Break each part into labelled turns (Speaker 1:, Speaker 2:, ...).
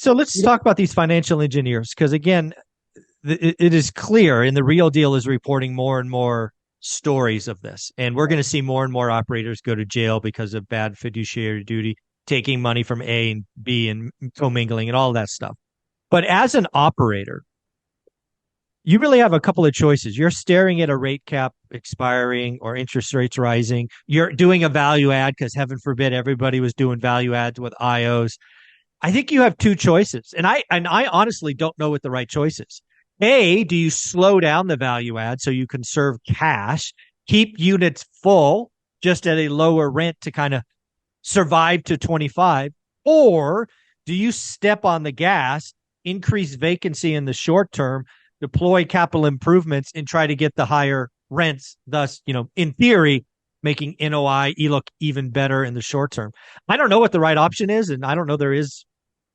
Speaker 1: So let's talk about these financial engineers, because again, it is clear, and the Real Deal is reporting more and more stories of this, and we're going to see more and more operators go to jail because of bad fiduciary duty, taking money from A and B and commingling and all that stuff. But as an operator, you really have a couple of choices. You're staring at a rate cap expiring or interest rates rising. You're doing a value add because heaven forbid everybody was doing value adds with IOs. I think you have two choices. And I honestly don't know what the right choice is. A, do you slow down the value add so you conserve cash, keep units full just at a lower rent to kind of survive to 25? Or do you step on the gas, increase vacancy in the short term, deploy capital improvements, and try to get the higher rents, thus, in theory, making NOI look even better in the short term? I don't know what the right option is, and I don't know there is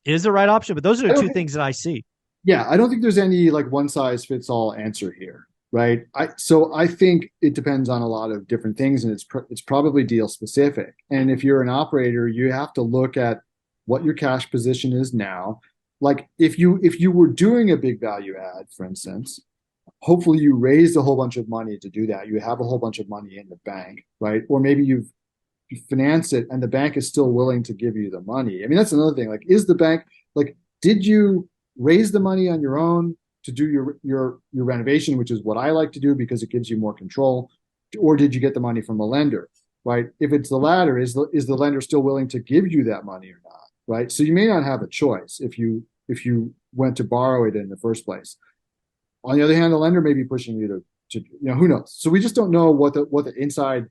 Speaker 1: a right option, but those are the two things that I see.
Speaker 2: Yeah, I don't think there's any like one size fits all answer here, right? I think it depends on a lot of different things, and it's probably deal specific. And if you're an operator, you have to look at what your cash position is now. Like if you were doing a big value add, for instance, hopefully you raised a whole bunch of money to do that. You have a whole bunch of money in the bank, right? Or maybe you finance it and the bank is still willing to give you the money. I mean, that's another thing. Like, is the bank like, did you raise the money on your own to do your renovation, which is what I like to do because it gives you more control, or did you get the money from a lender, right? If it's the latter, is the lender still willing to give you that money or not, right? So you may not have a choice if you went to borrow it in the first place. On the other hand, the lender may be pushing you to who knows? So we just don't know what the inside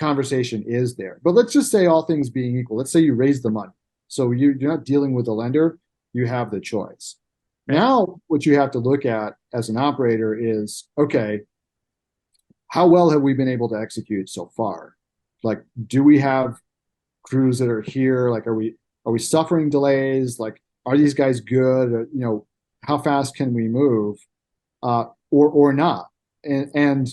Speaker 2: conversation is there. But let's just say all things being equal, let's say you raise the money. So you're not dealing with the lender, you have the choice. Now, what you have to look at as an operator is, okay, how well have we been able to execute so far? Like, do we have crews that are here? Like, are we suffering delays? Like, are these guys good? How fast can we move? Or not? And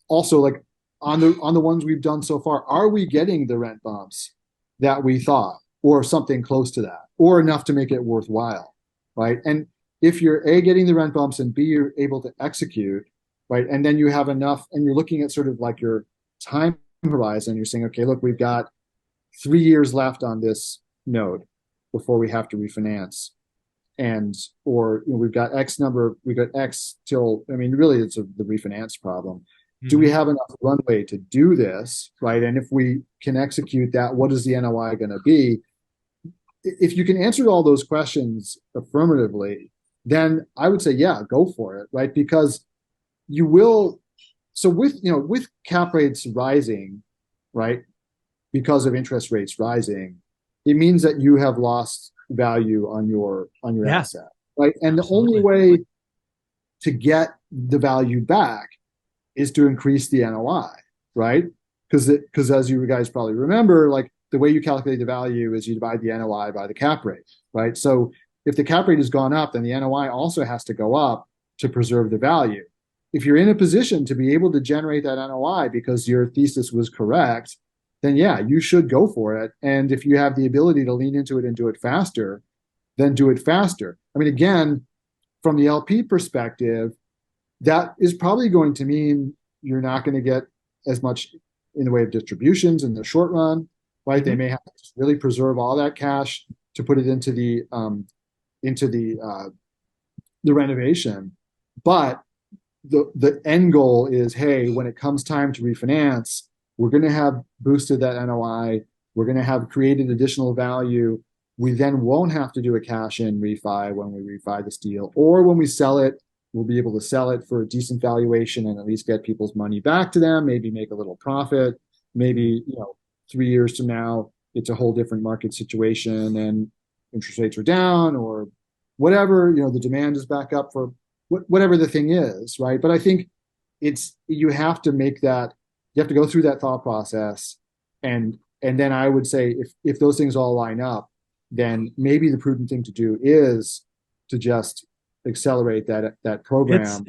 Speaker 2: also, like, on the ones we've done so far, are we getting the rent bumps that we thought, or something close to that, or enough to make it worthwhile, right? And if you're A, getting the rent bumps, and B, you're able to execute, right? And then you have enough, and you're looking at sort of like your time horizon, you're saying, okay, look, we've got 3 years left on this node before we have to refinance. Or we've got X till, I mean, really it's the refinance problem. Do we have enough runway to do this, right? And if we can execute that, what is the NOI going to be? If you can answer all those questions affirmatively, then I would say, yeah, go for it, right? Because you will. So with cap rates rising, right, because of interest rates rising, it means that you have lost value on your asset, right? And
Speaker 1: Absolutely.
Speaker 2: the only way to get the value back is to increase the NOI, right? Because as you guys probably remember, like, the way you calculate the value is you divide the NOI by the cap rate, right? So if the cap rate has gone up, then the NOI also has to go up to preserve the value. If you're in a position to be able to generate that NOI because your thesis was correct, then yeah, you should go for it. And if you have the ability to lean into it and do it faster, then do it faster. I mean, again, from the LP perspective, that is probably going to mean you're not going to get as much in the way of distributions in the short run, right? They may have to really preserve all that cash to put it into the renovation. But the end goal is, hey, when it comes time to refinance, we're going to have boosted that NOI. We're going to have created additional value. We then won't have to do a cash in refi when we refi this deal, or when we sell it, we'll be able to sell it for a decent valuation and at least get people's money back to them, maybe make a little profit. Maybe, 3 years from now, it's a whole different market situation and interest rates are down, or whatever, the demand is back up for whatever the thing is, right? But I think you have to go through that thought process. And then I would say if those things all line up, then maybe the prudent thing to do is to just accelerate that program.